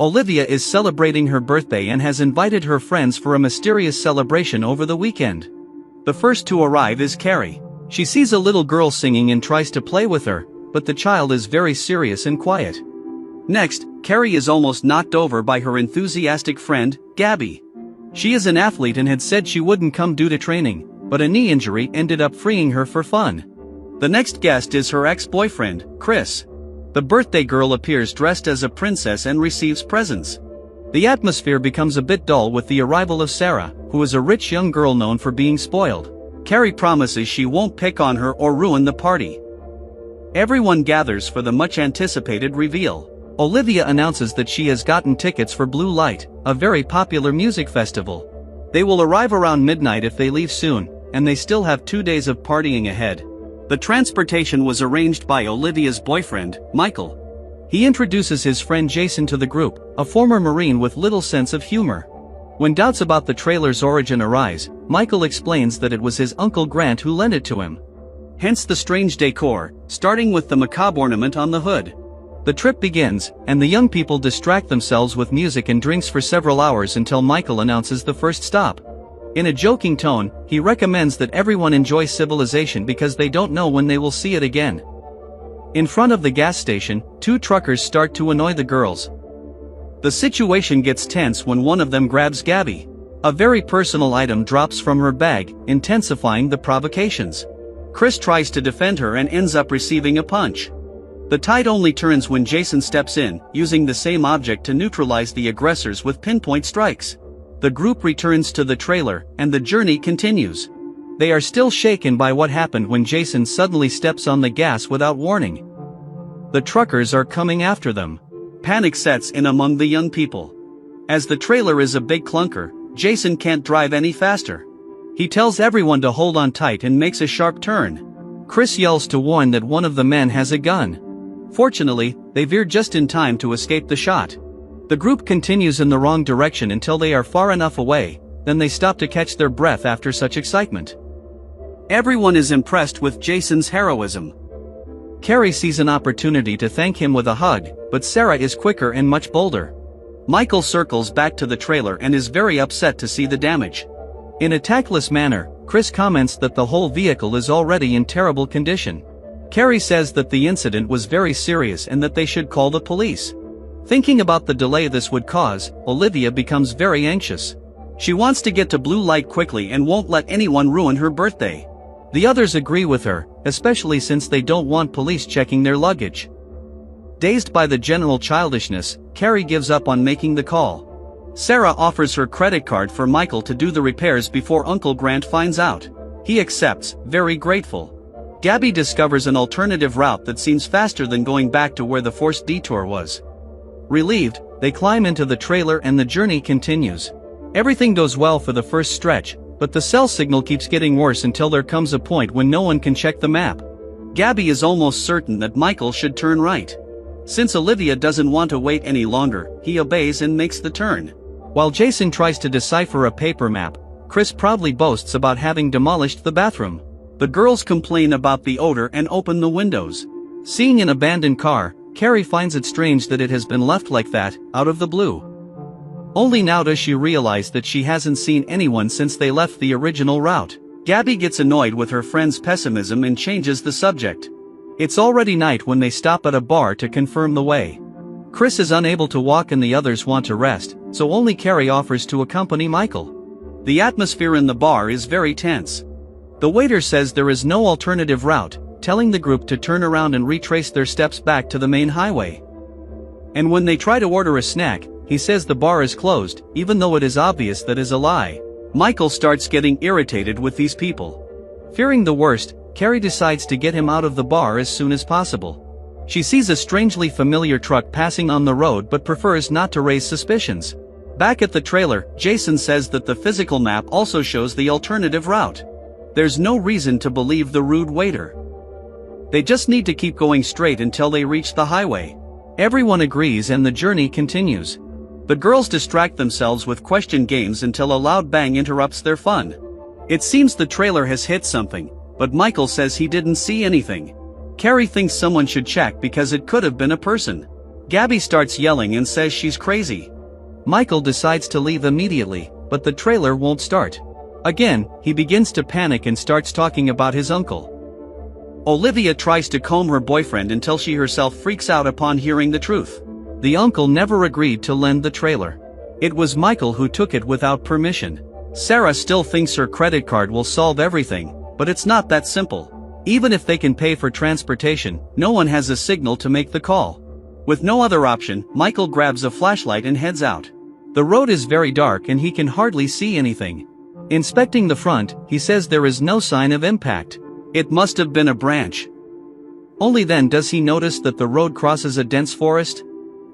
Olivia is celebrating her birthday and has invited her friends for a mysterious celebration over the weekend. The first to arrive is Carrie. She sees a little girl singing and tries to play with her, but the child is very serious and quiet. Next, Carrie is almost knocked over by her enthusiastic friend, Gabby. She is an athlete and had said she wouldn't come due to training, but a knee injury ended up freeing her for fun. The next guest is her ex-boyfriend, Chris. The birthday girl appears dressed as a princess and receives presents. The atmosphere becomes a bit dull with the arrival of Sarah, who is a rich young girl known for being spoiled. Carrie promises she won't pick on her or ruin the party. Everyone gathers for the much-anticipated reveal. Olivia announces that she has gotten tickets for Blue Light, a very popular music festival. They will arrive around midnight if they leave soon, and they still have 2 days of partying ahead. The transportation was arranged by Olivia's boyfriend, Michael. He introduces his friend Jason to the group, a former Marine with little sense of humor. When doubts about the trailer's origin arise, Michael explains that it was his Uncle Grant who lent it to him. Hence the strange decor, starting with the macabre ornament on the hood. The trip begins, and the young people distract themselves with music and drinks for several hours until Michael announces the first stop. In a joking tone, he recommends that everyone enjoy civilization because they don't know when they will see it again. In front of the gas station, 2 truckers start to annoy the girls. The situation gets tense when one of them grabs Gabby. A very personal item drops from her bag, intensifying the provocations. Chris tries to defend her and ends up receiving a punch. The tide only turns when Jason steps in, using the same object to neutralize the aggressors with pinpoint strikes. The group returns to the trailer, and the journey continues. They are still shaken by what happened when Jason suddenly steps on the gas without warning. The truckers are coming after them. Panic sets in among the young people. As the trailer is a big clunker, Jason can't drive any faster. He tells everyone to hold on tight and makes a sharp turn. Chris yells to warn that one of the men has a gun. Fortunately, they veer just in time to escape the shot. The group continues in the wrong direction until they are far enough away, then they stop to catch their breath after such excitement. Everyone is impressed with Jason's heroism. Carrie sees an opportunity to thank him with a hug, but Sarah is quicker and much bolder. Michael circles back to the trailer and is very upset to see the damage. In a tactless manner, Chris comments that the whole vehicle is already in terrible condition. Carrie says that the incident was very serious and that they should call the police. Thinking about the delay this would cause, Olivia becomes very anxious. She wants to get to Blue Light quickly and won't let anyone ruin her birthday. The others agree with her, especially since they don't want police checking their luggage. Dazed by the general childishness, Carrie gives up on making the call. Sarah offers her credit card for Michael to do the repairs before Uncle Grant finds out. He accepts, very grateful. Gabby discovers an alternative route that seems faster than going back to where the forced detour was. Relieved, they climb into the trailer and the journey continues. Everything goes well for the first stretch, but the cell signal keeps getting worse until there comes a point when no one can check the map. Gabby is almost certain that Michael should turn right. Since Olivia doesn't want to wait any longer, he obeys and makes the turn. While Jason tries to decipher a paper map, Chris proudly boasts about having demolished the bathroom. The girls complain about the odor and open the windows. Seeing an abandoned car, Carrie finds it strange that it has been left like that, out of the blue. Only now does she realize that she hasn't seen anyone since they left the original route. Gabby gets annoyed with her friend's pessimism and changes the subject. It's already night when they stop at a bar to confirm the way. Chris is unable to walk and the others want to rest, so only Carrie offers to accompany Michael. The atmosphere in the bar is very tense. The waiter says there is no alternative route, telling the group to turn around and retrace their steps back to the main highway. And when they try to order a snack, he says the bar is closed, even though it is obvious that is a lie. Michael starts getting irritated with these people. Fearing the worst, Carrie decides to get him out of the bar as soon as possible. She sees a strangely familiar truck passing on the road but prefers not to raise suspicions. Back at the trailer, Jason says that the physical map also shows the alternative route. There's no reason to believe the rude waiter. They just need to keep going straight until they reach the highway. Everyone agrees and the journey continues. The girls distract themselves with question games until a loud bang interrupts their fun. It seems the trailer has hit something, but Michael says he didn't see anything. Carrie thinks someone should check because it could have been a person. Gabby starts yelling and says she's crazy. Michael decides to leave immediately, but the trailer won't start. Again, he begins to panic and starts talking about his uncle. Olivia tries to calm her boyfriend until she herself freaks out upon hearing the truth. The uncle never agreed to lend the trailer. It was Michael who took it without permission. Sarah still thinks her credit card will solve everything, but it's not that simple. Even if they can pay for transportation, no one has a signal to make the call. With no other option, Michael grabs a flashlight and heads out. The road is very dark and he can hardly see anything. Inspecting the front, he says there is no sign of impact. It must have been a branch. Only then does he notice that the road crosses a dense forest.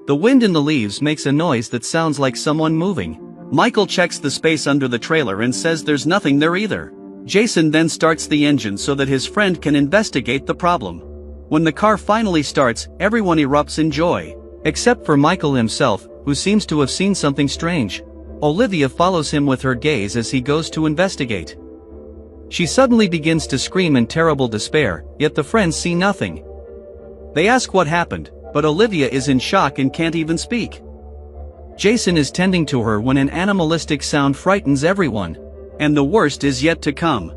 The wind in the leaves makes a noise that sounds like someone moving. Michael checks the space under the trailer and says there's nothing there either. Jason then starts the engine so that his friend can investigate the problem. When the car finally starts, everyone erupts in joy. Except for Michael himself, who seems to have seen something strange. Olivia follows him with her gaze as he goes to investigate. She suddenly begins to scream in terrible despair, yet the friends see nothing. They ask what happened, but Olivia is in shock and can't even speak. Jason is tending to her when an animalistic sound frightens everyone. And the worst is yet to come.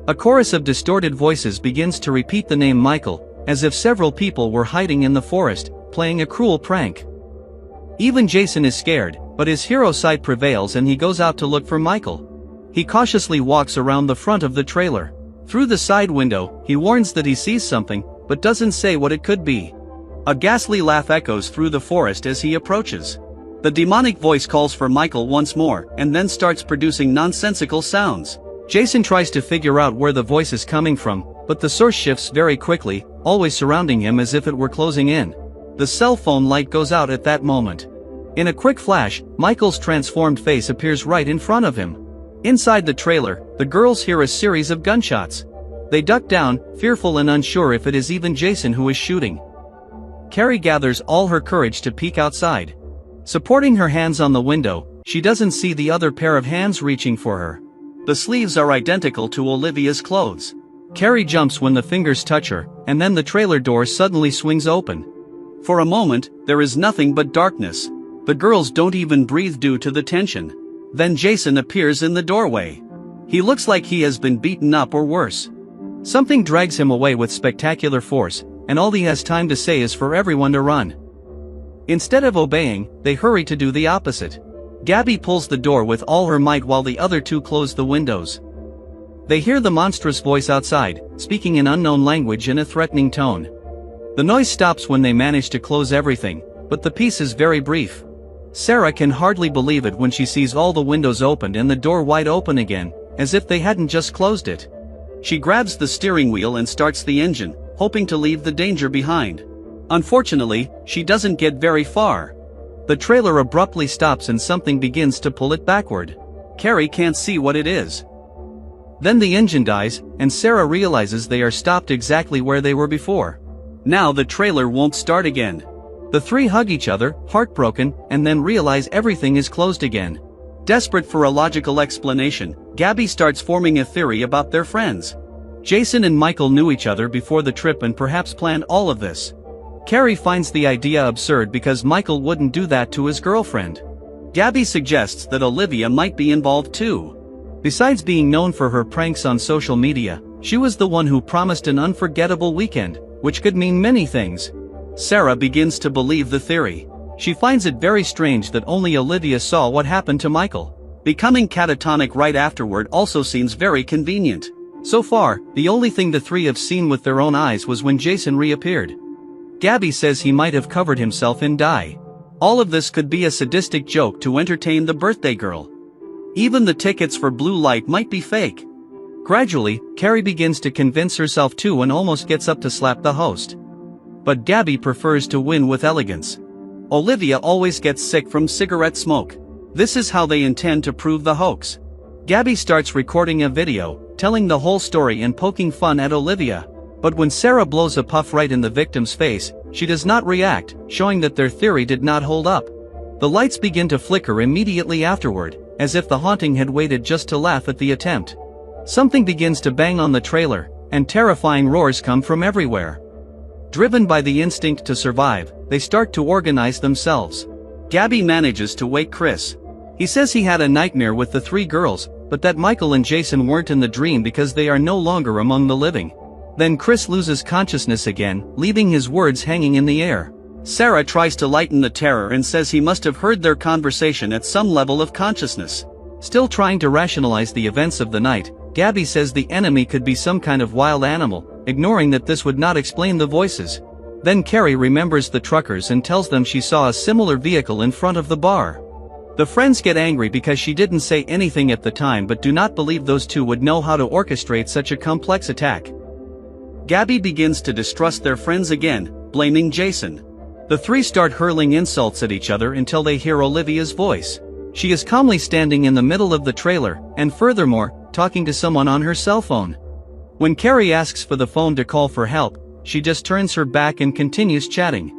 A chorus of distorted voices begins to repeat the name Michael, as if several people were hiding in the forest, playing a cruel prank. Even Jason is scared, but his hero side prevails and he goes out to look for Michael. He cautiously walks around the front of the trailer. Through the side window, he warns that he sees something, but doesn't say what it could be. A ghastly laugh echoes through the forest as he approaches. The demonic voice calls for Michael once more, and then starts producing nonsensical sounds. Jason tries to figure out where the voice is coming from, but the source shifts very quickly, always surrounding him as if it were closing in. The cell phone light goes out at that moment. In a quick flash, Michael's transformed face appears right in front of him. Inside the trailer, the girls hear a series of gunshots. They duck down, fearful and unsure if it is even Jason who is shooting. Carrie gathers all her courage to peek outside. Supporting her hands on the window, she doesn't see the other pair of hands reaching for her. The sleeves are identical to Olivia's clothes. Carrie jumps when the fingers touch her, and then the trailer door suddenly swings open. For a moment, there is nothing but darkness. The girls don't even breathe due to the tension. Then Jason appears in the doorway. He looks like he has been beaten up or worse. Something drags him away with spectacular force, and all he has time to say is for everyone to run. Instead of obeying, they hurry to do the opposite. Gabby pulls the door with all her might while the other two close the windows. They hear the monstrous voice outside, speaking in unknown language in a threatening tone. The noise stops when they manage to close everything, but the peace is very brief. Sarah can hardly believe it when she sees all the windows opened and the door wide open again, as if they hadn't just closed it. She grabs the steering wheel and starts the engine, hoping to leave the danger behind. Unfortunately, she doesn't get very far. The trailer abruptly stops and something begins to pull it backward. Carrie can't see what it is. Then the engine dies, and Sarah realizes they are stopped exactly where they were before. Now the trailer won't start again. The three hug each other, heartbroken, and then realize everything is closed again. Desperate for a logical explanation, Gabby starts forming a theory about their friends. Jason and Michael knew each other before the trip and perhaps planned all of this. Carrie finds the idea absurd because Michael wouldn't do that to his girlfriend. Gabby suggests that Olivia might be involved too. Besides being known for her pranks on social media, she was the one who promised an unforgettable weekend, which could mean many things. Sarah begins to believe the theory. She finds it very strange that only Olivia saw what happened to Michael. Becoming catatonic right afterward also seems very convenient. So far, the only thing the three have seen with their own eyes was when Jason reappeared. Gabby says he might have covered himself in dye. All of this could be a sadistic joke to entertain the birthday girl. Even the tickets for blue light might be fake. Gradually, Carrie begins to convince herself too and almost gets up to slap the host. But Gabby prefers to win with elegance. Olivia always gets sick from cigarette smoke. This is how they intend to prove the hoax. Gabby starts recording a video, telling the whole story and poking fun at Olivia. But when Sarah blows a puff right in the victim's face, she does not react, showing that their theory did not hold up. The lights begin to flicker immediately afterward, as if the haunting had waited just to laugh at the attempt. Something begins to bang on the trailer, and terrifying roars come from everywhere. Driven by the instinct to survive, they start to organize themselves. Gabby manages to wake Chris. He says he had a nightmare with the three girls, but that Michael and Jason weren't in the dream because they are no longer among the living. Then Chris loses consciousness again, leaving his words hanging in the air. Sarah tries to lighten the terror and says he must have heard their conversation at some level of consciousness. Still trying to rationalize the events of the night, Gabby says the enemy could be some kind of wild animal, ignoring that this would not explain the voices. Then Carrie remembers the truckers and tells them she saw a similar vehicle in front of the bar. The friends get angry because she didn't say anything at the time but do not believe those two would know how to orchestrate such a complex attack. Gabby begins to distrust their friends again, blaming Jason. The three start hurling insults at each other until they hear Olivia's voice. She is calmly standing in the middle of the trailer, and furthermore, talking to someone on her cell phone. When Carrie asks for the phone to call for help, she just turns her back and continues chatting.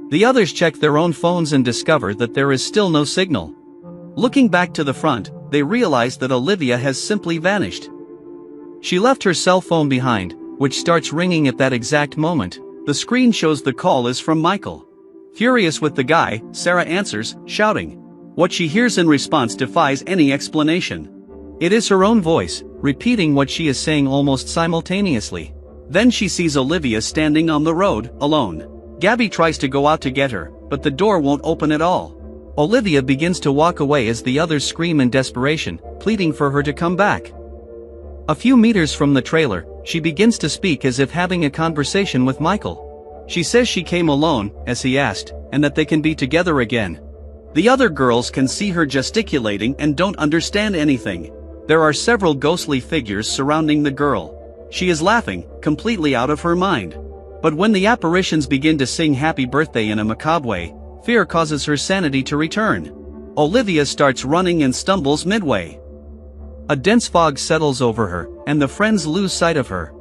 The others check their own phones and discover that there is still no signal. Looking back to the front, they realize that Olivia has simply vanished. She left her cell phone behind, which starts ringing at that exact moment. The screen shows the call is from Michael. Furious with the guy, Sarah answers, shouting. What she hears in response defies any explanation. It is her own voice, repeating what she is saying almost simultaneously. Then she sees Olivia standing on the road, alone. Gabby tries to go out to get her, but the door won't open at all. Olivia begins to walk away as the others scream in desperation, pleading for her to come back. A few meters from the trailer, she begins to speak as if having a conversation with Michael. She says she came alone, as he asked, and that they can be together again. The other girls can see her gesticulating and don't understand anything. There are several ghostly figures surrounding the girl. She is laughing, completely out of her mind. But when the apparitions begin to sing happy birthday in a macabre way, fear causes her sanity to return. Olivia starts running and stumbles midway. A dense fog settles over her, and the friends lose sight of her.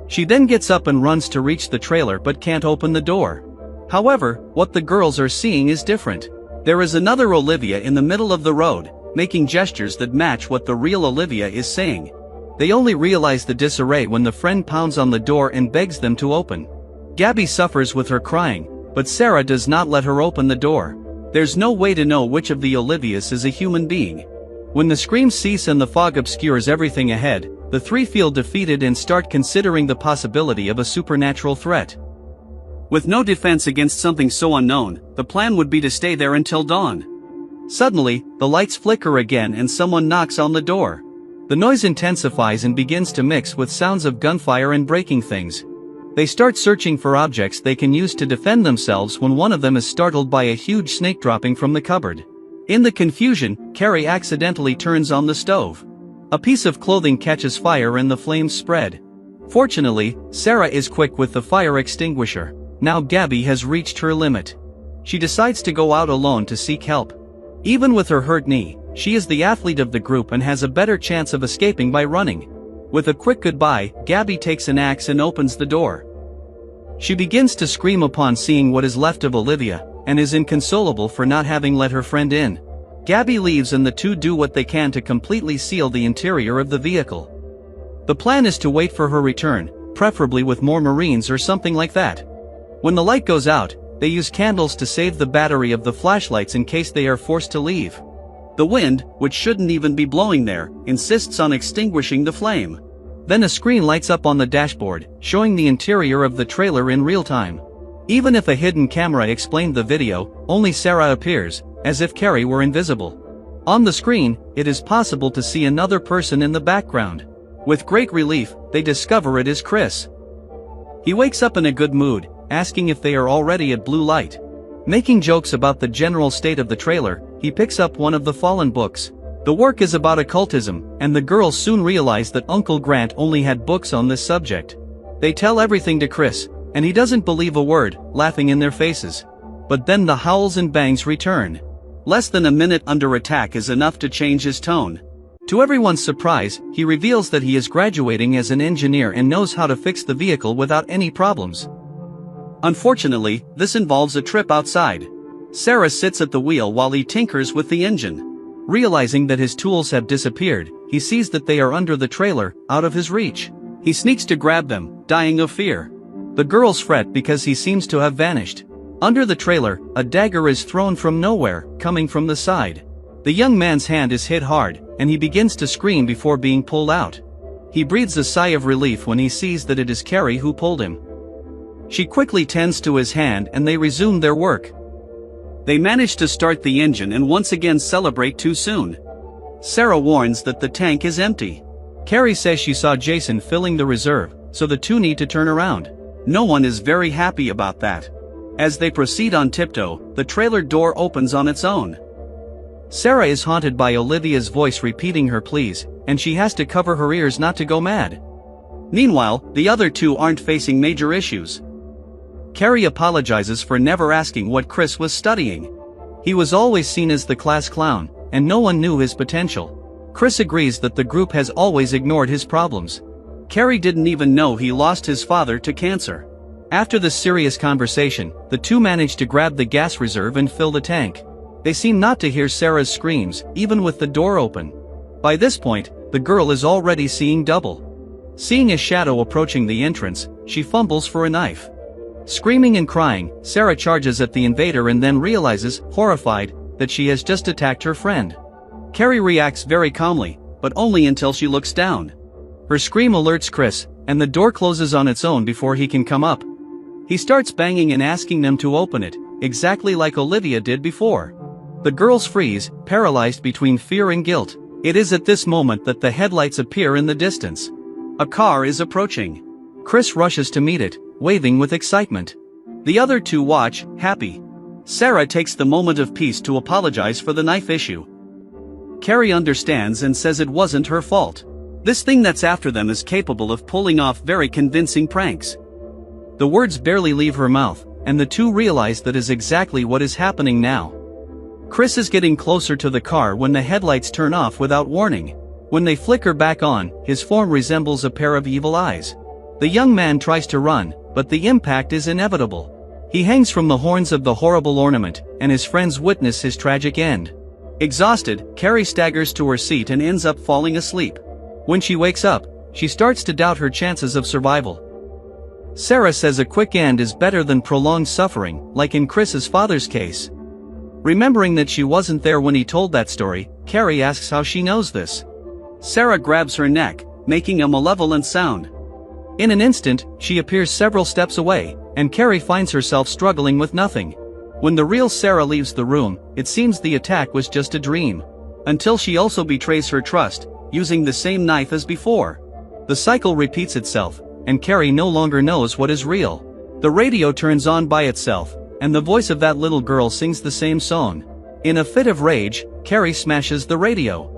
She then gets up and runs to reach the trailer but can't open the door. However, what the girls are seeing is different. There is another Olivia in the middle of the road, making gestures that match what the real Olivia is saying. They only realize the disarray when the friend pounds on the door and begs them to open. Gabby suffers with her crying, but Sarah does not let her open the door. There's no way to know which of the Olivias is a human being. When the screams cease and the fog obscures everything ahead, the three feel defeated and start considering the possibility of a supernatural threat. With no defense against something so unknown, the plan would be to stay there until dawn. Suddenly, the lights flicker again and someone knocks on the door. The noise intensifies and begins to mix with sounds of gunfire and breaking things. They start searching for objects they can use to defend themselves when one of them is startled by a huge snake dropping from the cupboard. In the confusion, Carrie accidentally turns on the stove. A piece of clothing catches fire and the flames spread. Fortunately, Sarah is quick with the fire extinguisher. Now Gabby has reached her limit. She decides to go out alone to seek help. Even with her hurt knee, she is the athlete of the group and has a better chance of escaping by running. With a quick goodbye, Gabby takes an axe and opens the door. She begins to scream upon seeing what is left of Olivia, and is inconsolable for not having let her friend in. Gabby leaves and the two do what they can to completely seal the interior of the vehicle. The plan is to wait for her return, preferably with more Marines or something like that. When the light goes out, they use candles to save the battery of the flashlights in case they are forced to leave. The wind, which shouldn't even be blowing there, insists on extinguishing the flame. Then a screen lights up on the dashboard, showing the interior of the trailer in real time. Even if a hidden camera explained the video, only Sarah appears, as if Carrie were invisible. On the screen, it is possible to see another person in the background. With great relief, they discover it is Chris. He wakes up in a good mood, asking if they are already at blue light. Making jokes about the general state of the trailer, he picks up one of the fallen books. The work is about occultism, and the girls soon realize that Uncle Grant only had books on this subject. They tell everything to Chris, and he doesn't believe a word, laughing in their faces. But then the howls and bangs return. Less than a minute under attack is enough to change his tone. To everyone's surprise, he reveals that he is graduating as an engineer and knows how to fix the vehicle without any problems. Unfortunately, this involves a trip outside. Sarah sits at the wheel while he tinkers with the engine. Realizing that his tools have disappeared, he sees that they are under the trailer, out of his reach. He sneaks to grab them, dying of fear. The girls fret because he seems to have vanished. Under the trailer, a dagger is thrown from nowhere, coming from the side. The young man's hand is hit hard, and he begins to scream before being pulled out. He breathes a sigh of relief when he sees that it is Carrie who pulled him. She quickly tends to his hand and they resume their work. They manage to start the engine and once again celebrate too soon. Sarah warns that the tank is empty. Carrie says she saw Jason filling the reserve, so the two need to turn around. No one is very happy about that. As they proceed on tiptoe, the trailer door opens on its own. Sarah is haunted by Olivia's voice repeating her pleas, and she has to cover her ears not to go mad. Meanwhile, the other two aren't facing major issues. Carrie apologizes for never asking what Chris was studying. He was always seen as the class clown, and no one knew his potential. Chris agrees that the group has always ignored his problems. Carrie didn't even know he lost his father to cancer. After this serious conversation, the two manage to grab the gas reserve and fill the tank. They seem not to hear Sarah's screams, even with the door open. By this point, the girl is already seeing double. Seeing a shadow approaching the entrance, she fumbles for a knife. Screaming and crying, Sarah charges at the invader and then realizes, horrified, that she has just attacked her friend. Carrie reacts very calmly, but only until she looks down. Her scream alerts Chris, and the door closes on its own before he can come up. He starts banging and asking them to open it, exactly like Olivia did before. The girls freeze, paralyzed between fear and guilt. It is at this moment that the headlights appear in the distance. A car is approaching. Chris rushes to meet it, waving with excitement. The other two watch, happy. Sarah takes the moment of peace to apologize for the knife issue. Carrie understands and says it wasn't her fault. This thing that's after them is capable of pulling off very convincing pranks. The words barely leave her mouth, and the two realize that is exactly what is happening now. Chris is getting closer to the car when the headlights turn off without warning. When they flicker back on, his form resembles a pair of evil eyes. The young man tries to run, but the impact is inevitable. He hangs from the horns of the horrible ornament, and his friends witness his tragic end. Exhausted, Carrie staggers to her seat and ends up falling asleep. When she wakes up, she starts to doubt her chances of survival. Sarah says a quick end is better than prolonged suffering, like in Chris's father's case. Remembering that she wasn't there when he told that story, Carrie asks how she knows this. Sarah grabs her neck, making a malevolent sound. In an instant, she appears several steps away, and Carrie finds herself struggling with nothing. When the real Sarah leaves the room, it seems the attack was just a dream. Until she also betrays her trust, using the same knife as before. The cycle repeats itself, and Carrie no longer knows what is real. The radio turns on by itself, and the voice of that little girl sings the same song. In a fit of rage, Carrie smashes the radio.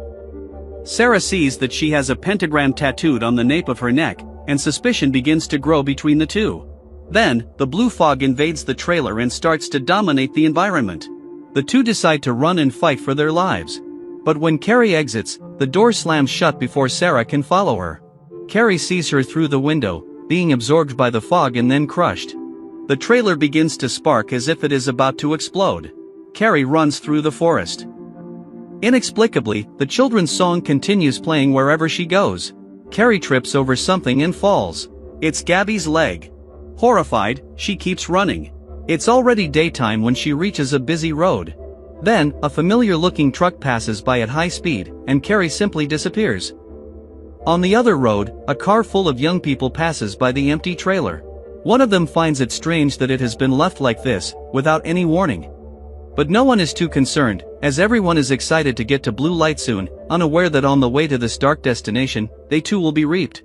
Sarah sees that she has a pentagram tattooed on the nape of her neck, and suspicion begins to grow between the two. Then, the blue fog invades the trailer and starts to dominate the environment. The two decide to run and fight for their lives. But when Carrie exits, the door slams shut before Sarah can follow her. Carrie sees her through the window, being absorbed by the fog and then crushed. The trailer begins to spark as if it is about to explode. Carrie runs through the forest. Inexplicably, the children's song continues playing wherever she goes. Carrie trips over something and falls. It's Gabby's leg. Horrified, she keeps running. It's already daytime when she reaches a busy road. Then, a familiar-looking truck passes by at high speed, and Carrie simply disappears. On the other road, a car full of young people passes by the empty trailer. One of them finds it strange that it has been left like this, without any warning. But no one is too concerned, as everyone is excited to get to blue light soon, unaware that on the way to this dark destination, they too will be reaped.